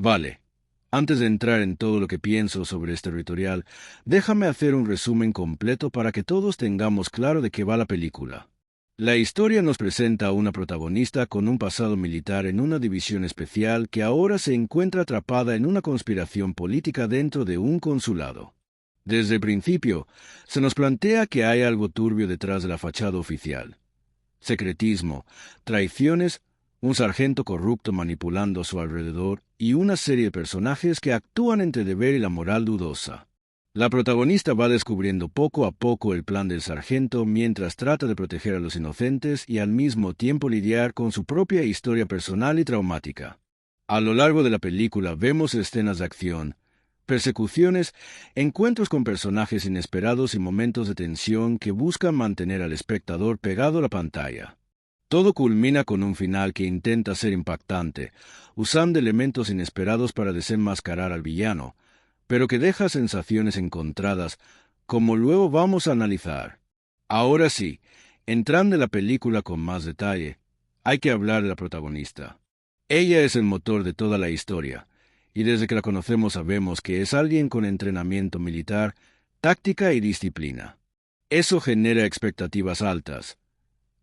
Vale. Antes de entrar en todo lo que pienso sobre este territorial, déjame hacer un resumen completo para que todos tengamos claro de qué va la película. La historia nos presenta a una protagonista con un pasado militar en una división especial que ahora se encuentra atrapada en una conspiración política dentro de un consulado. Desde el principio, se nos plantea que hay algo turbio detrás de la fachada oficial. Secretismo, traiciones, un sargento corrupto manipulando a su alrededor y una serie de personajes que actúan entre deber y la moral dudosa. La protagonista va descubriendo poco a poco el plan del sargento mientras trata de proteger a los inocentes y al mismo tiempo lidiar con su propia historia personal y traumática. A lo largo de la película vemos escenas de acción, persecuciones, encuentros con personajes inesperados y momentos de tensión que buscan mantener al espectador pegado a la pantalla. Todo culmina con un final que intenta ser impactante, usando elementos inesperados para desenmascarar al villano, pero que deja sensaciones encontradas, como luego vamos a analizar. Ahora sí, entrando en la película con más detalle, hay que hablar de la protagonista. Ella es el motor de toda la historia, y desde que la conocemos sabemos que es alguien con entrenamiento militar, táctica y disciplina. Eso genera expectativas altas.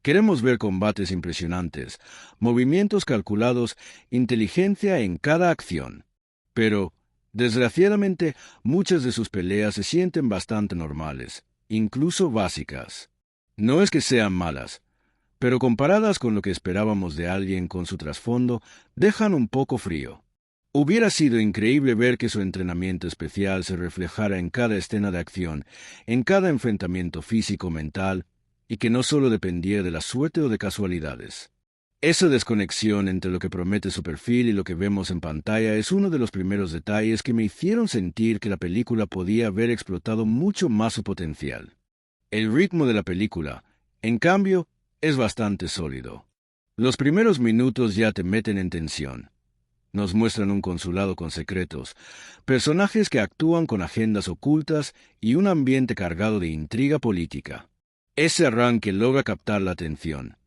Queremos ver combates impresionantes, movimientos calculados, inteligencia en cada acción. Pero, desgraciadamente, muchas de sus peleas se sienten bastante normales, incluso básicas. No es que sean malas, pero comparadas con lo que esperábamos de alguien con su trasfondo, dejan un poco frío. Hubiera sido increíble ver que su entrenamiento especial se reflejara en cada escena de acción, en cada enfrentamiento físico-mental, y que no solo dependiera de la suerte o de casualidades. Esa desconexión entre lo que promete su perfil y lo que vemos en pantalla es uno de los primeros detalles que me hicieron sentir que la película podía haber explotado mucho más su potencial. El ritmo de la película, en cambio, es bastante sólido. Los primeros minutos ya te meten en tensión. Nos muestran un consulado con secretos, personajes que actúan con agendas ocultas y un ambiente cargado de intriga política. Ese arranque logra captar la atención.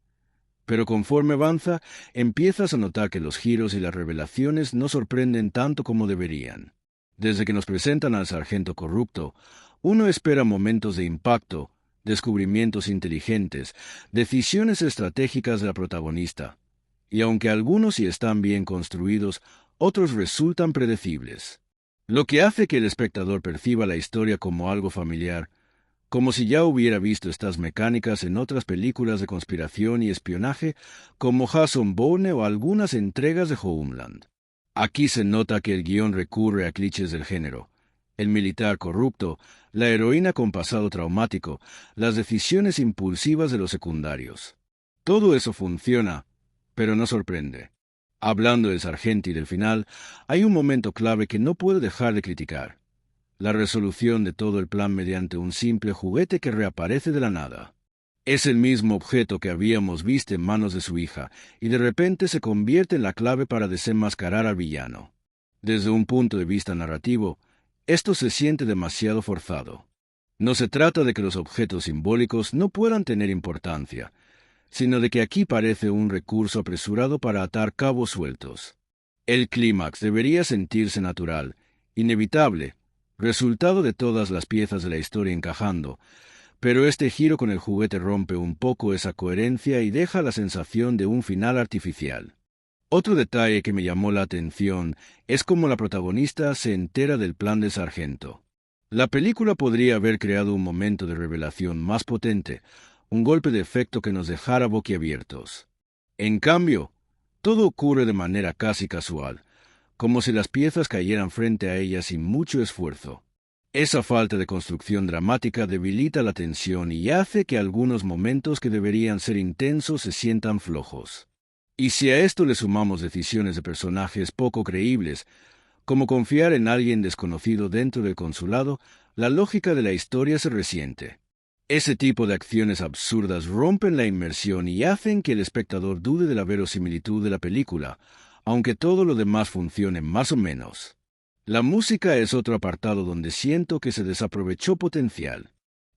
Pero conforme avanza, empiezas a notar que los giros y las revelaciones no sorprenden tanto como deberían. Desde que nos presentan al sargento corrupto, uno espera momentos de impacto, descubrimientos inteligentes, decisiones estratégicas de la protagonista. Y aunque algunos sí están bien construidos, otros resultan predecibles. Lo que hace que el espectador perciba la historia como algo familiar, como si ya hubiera visto estas mecánicas en otras películas de conspiración y espionaje, como Jason Bourne o algunas entregas de Homeland. Aquí se nota que el guión recurre a clichés del género. El militar corrupto, la heroína con pasado traumático, las decisiones impulsivas de los secundarios. Todo eso funciona, pero no sorprende. Hablando del sargento y del final, hay un momento clave que no puedo dejar de criticar. La resolución de todo el plan mediante un simple juguete que reaparece de la nada. Es el mismo objeto que habíamos visto en manos de su hija, y de repente se convierte en la clave para desenmascarar al villano. Desde un punto de vista narrativo, esto se siente demasiado forzado. No se trata de que los objetos simbólicos no puedan tener importancia, sino de que aquí parece un recurso apresurado para atar cabos sueltos. El clímax debería sentirse natural, inevitable, resultado de todas las piezas de la historia encajando, pero este giro con el juguete rompe un poco esa coherencia y deja la sensación de un final artificial. Otro detalle que me llamó la atención es cómo la protagonista se entera del plan del sargento. La película podría haber creado un momento de revelación más potente, un golpe de efecto que nos dejara boquiabiertos. En cambio, todo ocurre de manera casi casual, como si las piezas cayeran frente a ella sin mucho esfuerzo. Esa falta de construcción dramática debilita la tensión y hace que algunos momentos que deberían ser intensos se sientan flojos. Y si a esto le sumamos decisiones de personajes poco creíbles, como confiar en alguien desconocido dentro del consulado, la lógica de la historia se resiente. Ese tipo de acciones absurdas rompen la inmersión y hacen que el espectador dude de la verosimilitud de la película, aunque todo lo demás funcione más o menos. La música es otro apartado donde siento que se desaprovechó potencial.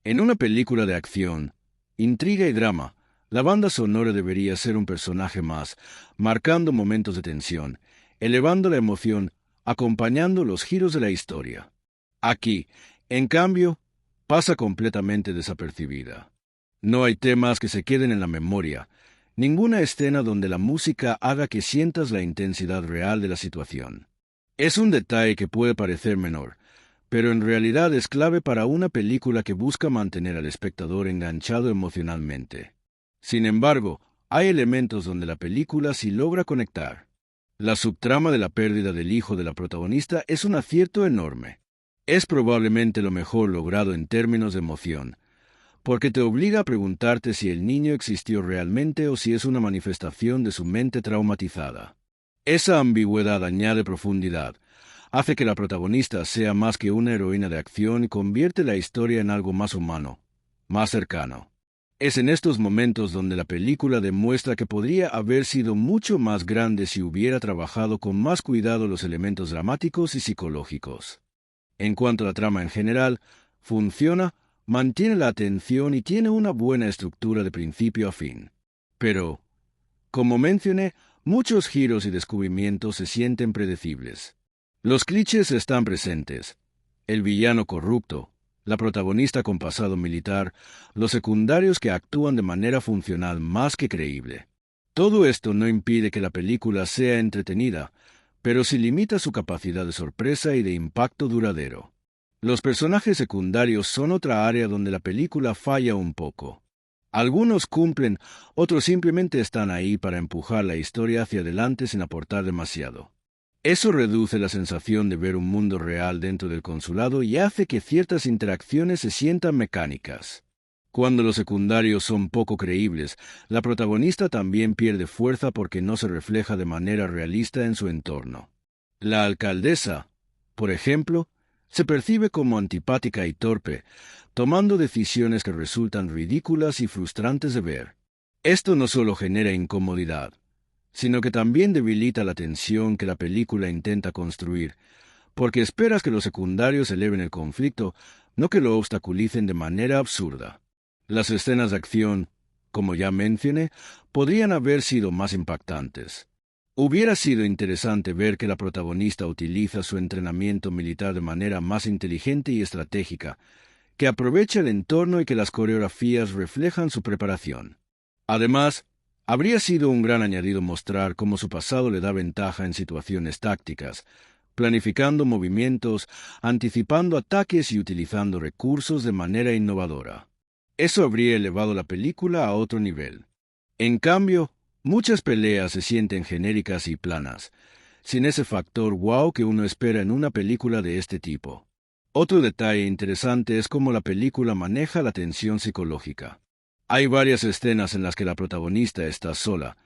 En una película de acción, intriga y drama, la banda sonora debería ser un personaje más, marcando momentos de tensión, elevando la emoción, acompañando los giros de la historia. Aquí, en cambio, pasa completamente desapercibida. No hay temas que se queden en la memoria, ninguna escena donde la música haga que sientas la intensidad real de la situación. Es un detalle que puede parecer menor, pero en realidad es clave para una película que busca mantener al espectador enganchado emocionalmente. Sin embargo, hay elementos donde la película sí logra conectar. La subtrama de la pérdida del hijo de la protagonista es un acierto enorme. Es probablemente lo mejor logrado en términos de emoción, porque te obliga a preguntarte si el niño existió realmente o si es una manifestación de su mente traumatizada. Esa ambigüedad añade profundidad, hace que la protagonista sea más que una heroína de acción y convierte la historia en algo más humano, más cercano. Es en estos momentos donde la película demuestra que podría haber sido mucho más grande si hubiera trabajado con más cuidado los elementos dramáticos y psicológicos. En cuanto a la trama en general, funciona, mantiene la atención y tiene una buena estructura de principio a fin. Pero, como mencioné, muchos giros y descubrimientos se sienten predecibles. Los clichés están presentes. El villano corrupto, la protagonista con pasado militar, los secundarios que actúan de manera funcional más que creíble. Todo esto no impide que la película sea entretenida, pero sí limita su capacidad de sorpresa y de impacto duradero. Los personajes secundarios son otra área donde la película falla un poco. Algunos cumplen, otros simplemente están ahí para empujar la historia hacia adelante sin aportar demasiado. Eso reduce la sensación de ver un mundo real dentro del consulado y hace que ciertas interacciones se sientan mecánicas. Cuando los secundarios son poco creíbles, la protagonista también pierde fuerza porque no se refleja de manera realista en su entorno. La alcaldesa, por ejemplo, se percibe como antipática y torpe, tomando decisiones que resultan ridículas y frustrantes de ver. Esto no solo genera incomodidad, sino que también debilita la tensión que la película intenta construir, porque esperas que los secundarios eleven el conflicto, no que lo obstaculicen de manera absurda. Las escenas de acción, como ya mencioné, podrían haber sido más impactantes. Hubiera sido interesante ver que la protagonista utiliza su entrenamiento militar de manera más inteligente y estratégica, que aprovecha el entorno y que las coreografías reflejan su preparación. Además, habría sido un gran añadido mostrar cómo su pasado le da ventaja en situaciones tácticas, planificando movimientos, anticipando ataques y utilizando recursos de manera innovadora. Eso habría elevado la película a otro nivel. En cambio, muchas peleas se sienten genéricas y planas, sin ese factor wow que uno espera en una película de este tipo. Otro detalle interesante es cómo la película maneja la tensión psicológica. Hay varias escenas en las que la protagonista está sola,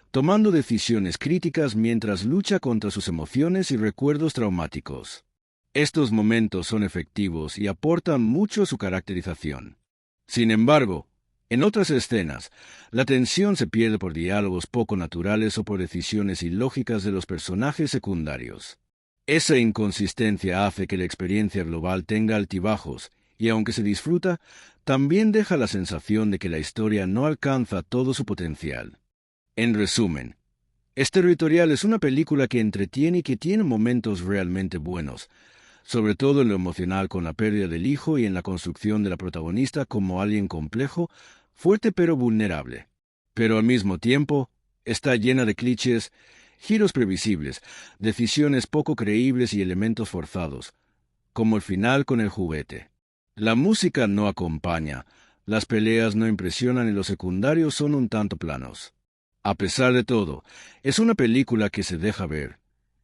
tomando decisiones críticas mientras lucha contra sus emociones y recuerdos traumáticos. Estos momentos son efectivos y aportan mucho a su caracterización. Sin embargo, en otras escenas, la tensión se pierde por diálogos poco naturales o por decisiones ilógicas de los personajes secundarios. Esa inconsistencia hace que la experiencia global tenga altibajos, y aunque se disfruta, también deja la sensación de que la historia no alcanza todo su potencial. En resumen, Exterritorial es una película que entretiene y que tiene momentos realmente buenos, sobre todo en lo emocional con la pérdida del hijo y en la construcción de la protagonista como alguien complejo, fuerte pero vulnerable. Pero al mismo tiempo, está llena de clichés, giros previsibles, decisiones poco creíbles y elementos forzados, como el final con el juguete. La música no acompaña, las peleas no impresionan y los secundarios son un tanto planos. A pesar de todo, es una película que se deja ver,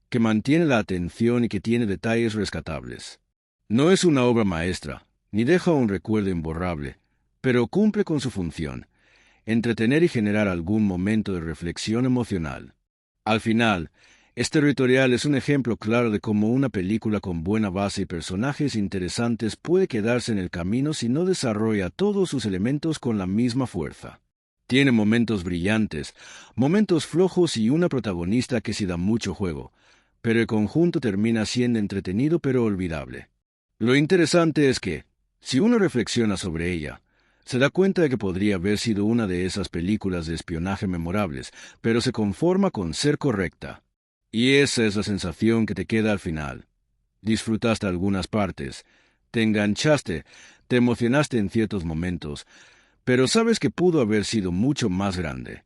que mantiene la atención y que tiene detalles rescatables. No es una obra maestra, ni deja un recuerdo imborrable, pero cumple con su función, entretener y generar algún momento de reflexión emocional. Al final, Exterritorial es un ejemplo claro de cómo una película con buena base y personajes interesantes puede quedarse en el camino si no desarrolla todos sus elementos con la misma fuerza. Tiene momentos brillantes, momentos flojos y una protagonista que sí da mucho juego, pero el conjunto termina siendo entretenido pero olvidable. Lo interesante es que, si uno reflexiona sobre ella, se da cuenta de que podría haber sido una de esas películas de espionaje memorables, pero se conforma con ser correcta. Y esa es la sensación que te queda al final. Disfrutaste algunas partes, te enganchaste, te emocionaste en ciertos momentos, pero sabes que pudo haber sido mucho más grande.